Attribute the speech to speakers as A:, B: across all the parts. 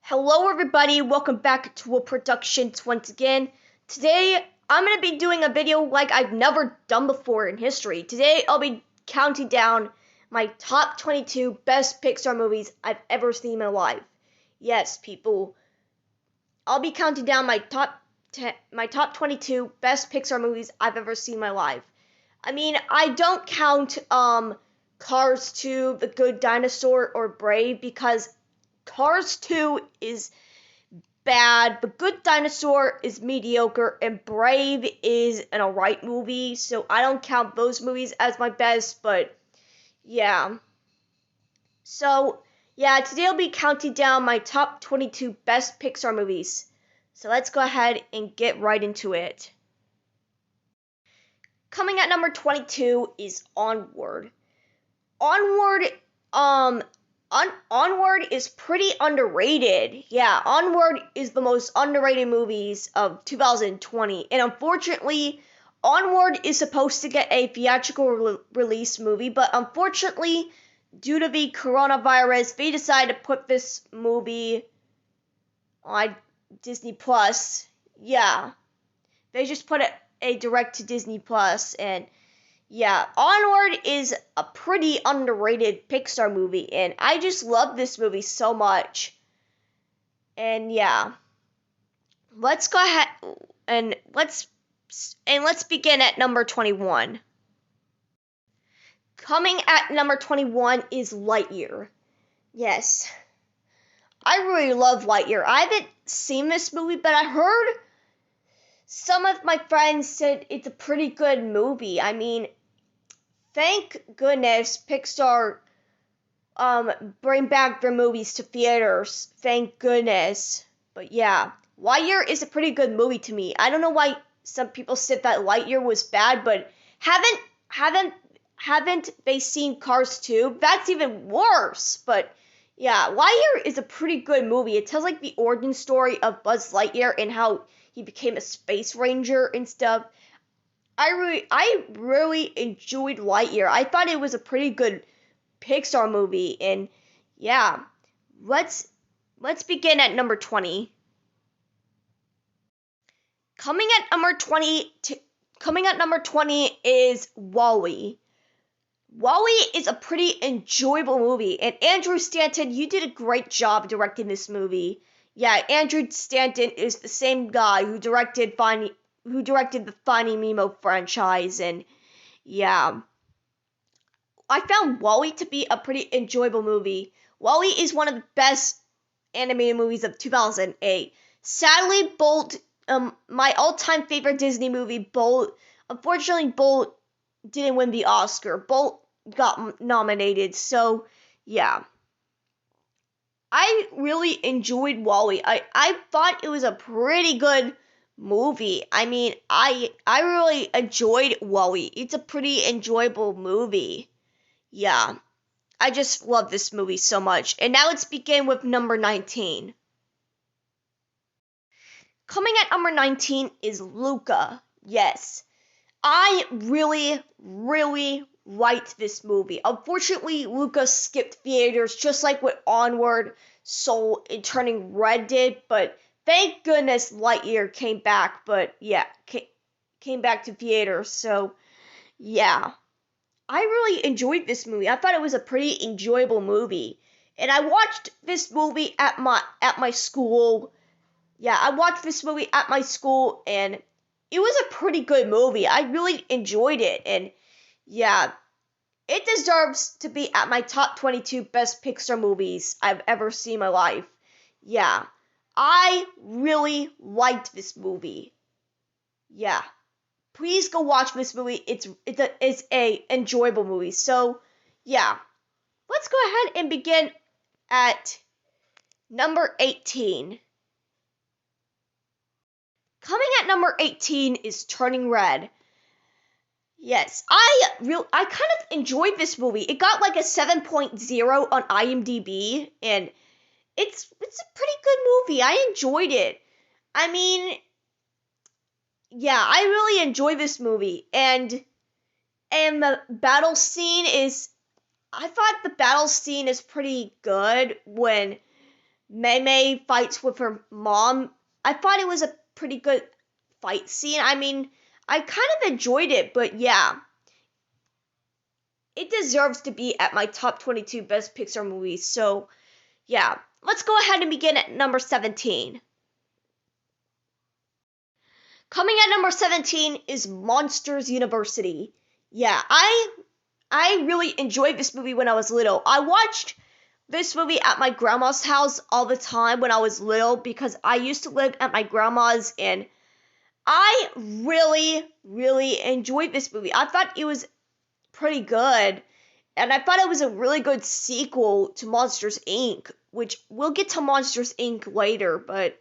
A: Hello everybody, welcome back to Productions once again. Today, I'm going to be doing a video like I've never done before in history. Today, I'll be counting down my top 22 best Pixar movies I've ever seen in my life. Yes, people, I'll be counting down my top 22 best Pixar movies I've ever seen in my life. I mean, I don't count Cars 2, The Good Dinosaur, or Brave because Cars 2 is bad, but Good Dinosaur is mediocre, and Brave is an alright movie, so I don't count those movies as my best, but yeah. So, yeah, today I'll be counting down my top 22 best Pixar movies. So let's go ahead and get right into it. Coming at number 22 is Onward. Onward, Onward is pretty underrated. Yeah, Onward is the most underrated movies of 2020. And unfortunately, Onward is supposed to get a theatrical release movie, but unfortunately, due to the coronavirus, they decided to put this movie on Disney Plus. Yeah, they just put a direct to Disney Plus, and yeah, Onward is a pretty underrated Pixar movie, and I just love this movie so much. And yeah, let's go ahead and let's begin at number 21. Coming at number 21 is Lightyear. Yes, I really love Lightyear. I haven't seen this movie, but I heard some of my friends said it's a pretty good movie. I mean, thank goodness Pixar bring back their movies to theaters. Thank goodness. But yeah, Lightyear is a pretty good movie to me. I don't know why some people said that Lightyear was bad, but haven't they seen Cars 2? That's even worse. But yeah, Lightyear is a pretty good movie. It tells like the origin story of Buzz Lightyear and how he became a space ranger and stuff. I really enjoyed Lightyear. I thought it was a pretty good Pixar movie, and yeah, let's begin at number 20. Coming at number 20 is WALL-E. WALL-E is a pretty enjoyable movie, and Andrew Stanton, you did a great job directing this movie. Yeah, Andrew Stanton is the same guy who directed the Finding Nemo franchise, and yeah, I found WALL-E to be a pretty enjoyable movie. WALL-E is one of the best animated movies of 2008. Sadly, Bolt, my all-time favorite Disney movie, Bolt, unfortunately, Bolt didn't win the Oscar. Bolt got nominated, so yeah. I really enjoyed WALL-E. I thought it was a pretty good movie. I mean, I really enjoyed WALL-E. It's a pretty enjoyable movie. Yeah, I just love this movie so much. And now let's begin with number 19. Coming at number 19 is Luca. Yes, I really, really liked this movie. Unfortunately, Luca skipped theaters just like what Onward, Soul, and Turning Red did, but thank goodness Lightyear came back, but yeah, came back to theaters, so yeah. I really enjoyed this movie. I thought it was a pretty enjoyable movie. And I watched this movie at my school. Yeah, I watched this movie at my school, and it was a pretty good movie. I really enjoyed it, and yeah, it deserves to be at my top 22 best Pixar movies I've ever seen in my life. Yeah, I really liked this movie. Yeah. Please go watch this movie. It's a enjoyable movie. So, yeah. Let's go ahead and begin at number 18. Coming at number 18 is Turning Red. Yes, I kind of enjoyed this movie. It got like a 7.0 on IMDb, and it's a pretty good movie. I enjoyed it. I mean, yeah, I really enjoyed this movie, and the battle scene is, I thought the battle scene is pretty good when Mei fights with her mom. I thought it was a pretty good fight scene. I mean, I kind of enjoyed it, but yeah, it deserves to be at my top 22 best Pixar movies. So, yeah, let's go ahead and begin at number 17. Coming at number 17 is Monsters University. Yeah, I really enjoyed this movie when I was little. I watched this movie at my grandma's house all the time when I was little because I used to live at my grandma's, and I really enjoyed this movie. I thought it was pretty good, and I thought it was a really good sequel to Monsters Inc., which we'll get to Monsters Inc. later, but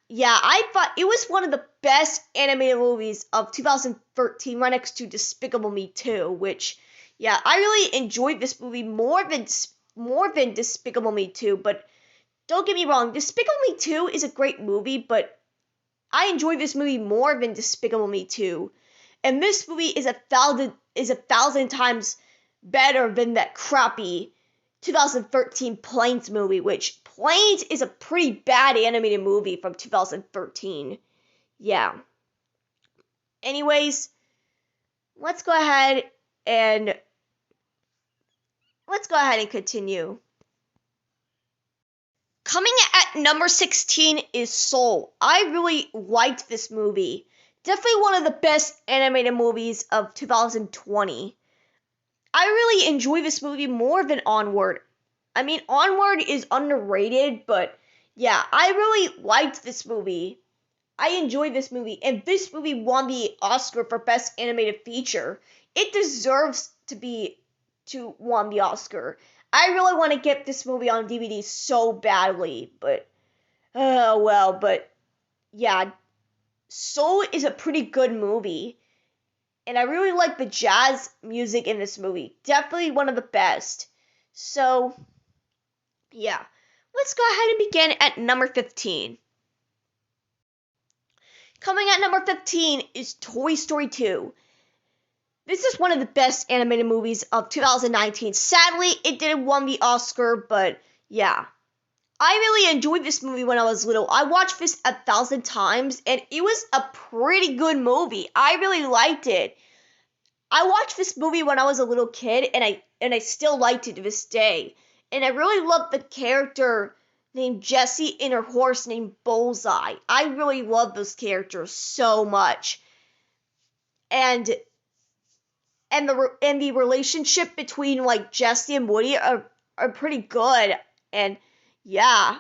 A: yeah, I thought it was one of the best animated movies of 2013, right next to Despicable Me 2, which, yeah, I really enjoyed this movie more than Despicable Me 2, but don't get me wrong, Despicable Me 2 is a great movie, but I enjoyed this movie more than Despicable Me 2. And this movie is a thousand times better than that crappy 2013 Planes movie, which Planes is a pretty bad animated movie from 2013. Yeah. Anyways, let's go ahead and continue. Coming at number 16 is Soul. I really liked this movie. Definitely one of the best animated movies of 2020. I really enjoy this movie more than Onward. I mean, Onward is underrated, but yeah, I really liked this movie. I enjoyed this movie, and this movie won the Oscar for Best Animated Feature. It deserves to won the Oscar. I really want to get this movie on DVD so badly, but but yeah, Soul is a pretty good movie, and I really like the jazz music in this movie. Definitely one of the best. So, yeah, let's go ahead and begin at number 15. Coming at number 15 is Toy Story 2. This is one of the best animated movies of 2019. Sadly, it didn't win the Oscar, but yeah. I really enjoyed this movie when I was little. I watched this 1,000 times, and it was a pretty good movie. I really liked it. I watched this movie when I was a little kid, and I still liked it to this day. And I really loved the character named Jessie and her horse named Bullseye. I really love those characters so much. And the relationship between like Jessie and Woody are pretty good. And yeah,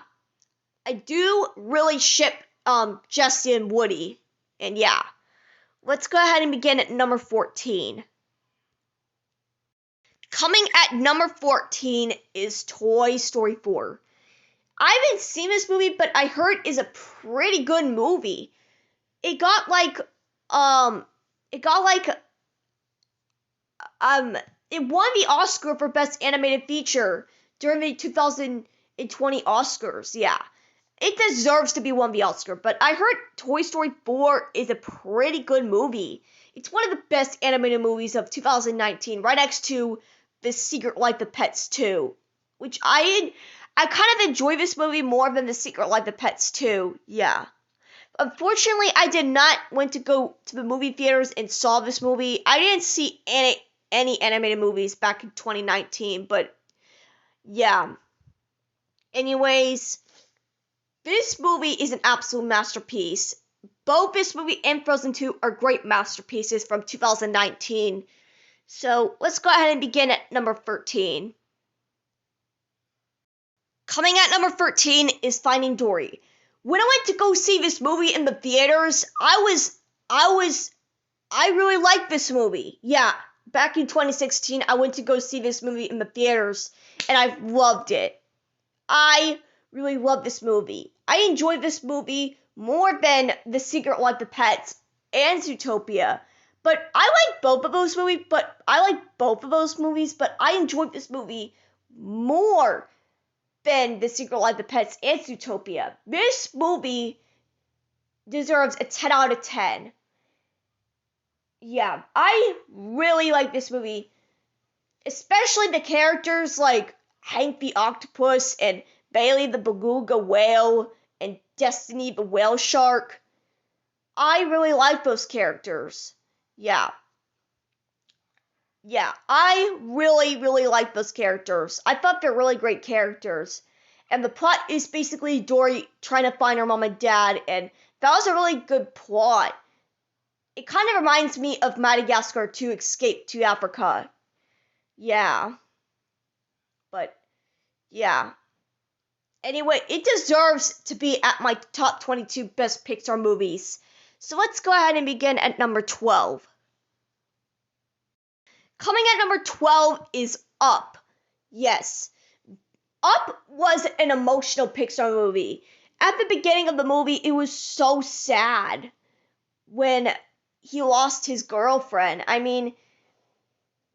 A: I do really ship Jessie and Woody. And yeah, let's go ahead and begin at number 14. Coming at number 14 is Toy Story 4. I haven't seen this movie, but I heard it's a pretty good movie. It got like it won the Oscar for Best Animated Feature during the 2020 Oscars. Yeah. It deserves to be won the Oscar, but I heard Toy Story 4 is a pretty good movie. It's one of the best animated movies of 2019, right next to The Secret Life of Pets 2, which I kind of enjoy this movie more than The Secret Life of Pets 2. Yeah. Unfortunately, I did not went to go to the movie theaters and saw this movie. I didn't see any animated movies back in 2019, but yeah. Anyways, this movie is an absolute masterpiece. Both this movie and Frozen 2 are great masterpieces from 2019. So let's go ahead and begin at number 13. Coming at number 13 is Finding Dory. When I went to go see this movie in the theaters, I really liked this movie. Yeah, back in 2016, I went to go see this movie in the theaters, and I loved it. I really love this movie. I enjoyed this movie more than The Secret Life of Pets and Zootopia. But I like both of those movies, but I enjoyed this movie more than The Secret Life of Pets and Zootopia. This movie deserves a 10 out of 10. Yeah, I really like this movie, especially the characters like Hank the Octopus and Bailey the beluga whale, and Destiny the whale shark. I really like those characters. Yeah. Yeah, I really, really like those characters. I thought they're really great characters. And the plot is basically Dory trying to find her mom and dad, and that was a really good plot. It kind of reminds me of Madagascar 2 Escape to Africa. Yeah, but yeah. Anyway, it deserves to be at my top 22 best Pixar movies. So let's go ahead and begin at number 12. Coming at number 12 is Up. Yes, Up was an emotional Pixar movie. At the beginning of the movie, it was so sad when he lost his girlfriend. I mean,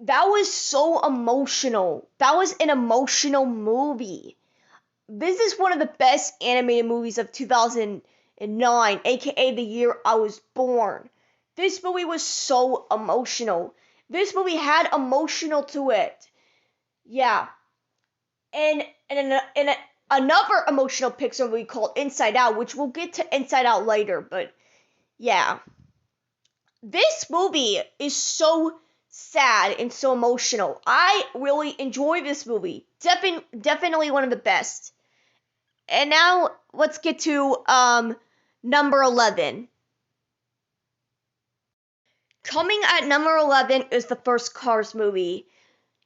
A: that was so emotional. That was an emotional movie. This is one of the best animated movies of 2009, aka the year I was born. This movie was so emotional. This movie had emotional to it. Yeah. And another emotional Pixar movie called Inside Out, which we'll get to Inside Out later, but yeah. This movie is so sad and so emotional. I really enjoy this movie. Definitely one of the best. And now let's get to number 11. Coming at number 11 is the first Cars movie.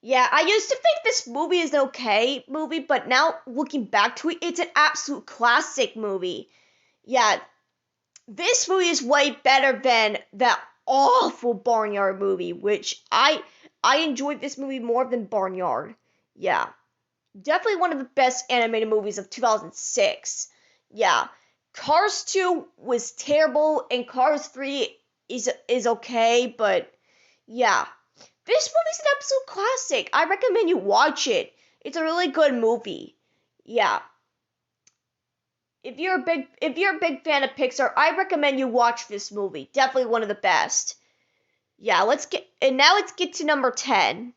A: Yeah, I used to think this movie is an okay movie, but now looking back to it, it's an absolute classic movie. Yeah, this movie is way better than that awful Barnyard movie, which I enjoyed this movie more than Barnyard. Yeah, definitely one of the best animated movies of 2006. Yeah, Cars 2 was terrible, and Cars 3 is okay, but yeah. This movie's an absolute classic. I recommend you watch it. It's a really good movie. Yeah. If you're a big fan of Pixar, I recommend you watch this movie. Definitely one of the best. Yeah, let's get to number 10.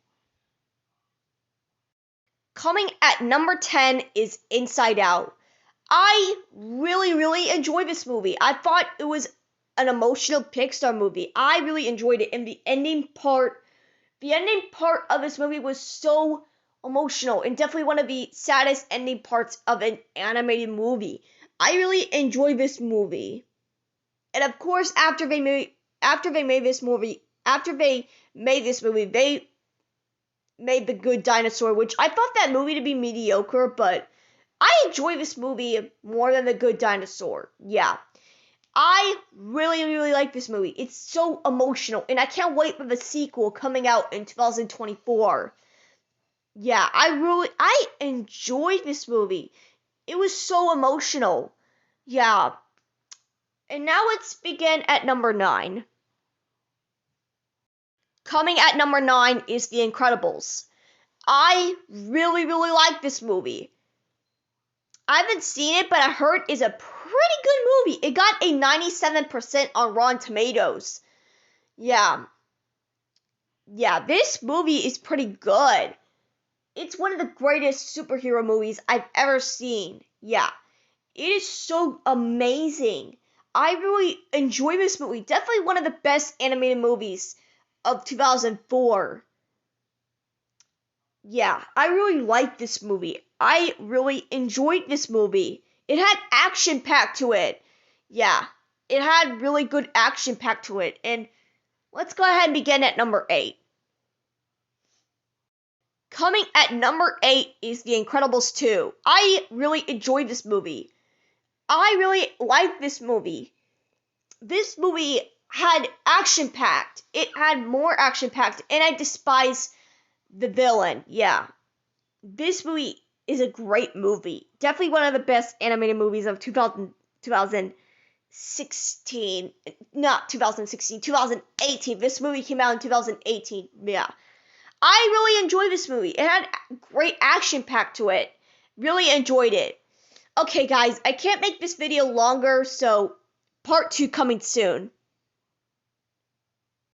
A: Coming at number 10 is Inside Out. I really, really enjoyed this movie. I thought it was an emotional Pixar movie. I really enjoyed it, and the ending part of this movie was so emotional and definitely one of the saddest ending parts of an animated movie. I really enjoyed this movie. And of course, after they made this movie, they made The Good Dinosaur, which I thought that movie to be mediocre, but I enjoy this movie more than The Good Dinosaur. Yeah. I really, really like this movie. It's so emotional, and I can't wait for the sequel coming out in 2024. Yeah, I enjoyed this movie. It was so emotional. Yeah. And now let's begin at number 9. Coming at number 9 is The Incredibles. I really, really like this movie. I haven't seen it, but I heard it's a pretty good movie. It got a 97% on Rotten Tomatoes. Yeah. Yeah, this movie is pretty good. It's one of the greatest superhero movies I've ever seen. Yeah. It is so amazing. I really enjoy this movie. Definitely one of the best animated movies of 2004. Yeah, I really like this movie. I really enjoyed this movie. It had action packed to it. Yeah, it had really good action packed to it. And let's go ahead and begin at number 8. Coming at number 8 is The Incredibles 2. I really enjoyed this movie. I really liked this movie. This movie had action packed. It had more action packed, and I despise the villain. Yeah. This movie is a great movie. Definitely one of the best animated movies of 2016. Not 2016, 2018. This movie came out in 2018. Yeah. I really enjoyed this movie. It had great action packed to it. Really enjoyed it. Okay, guys, I can't make this video longer, so part 2 coming soon.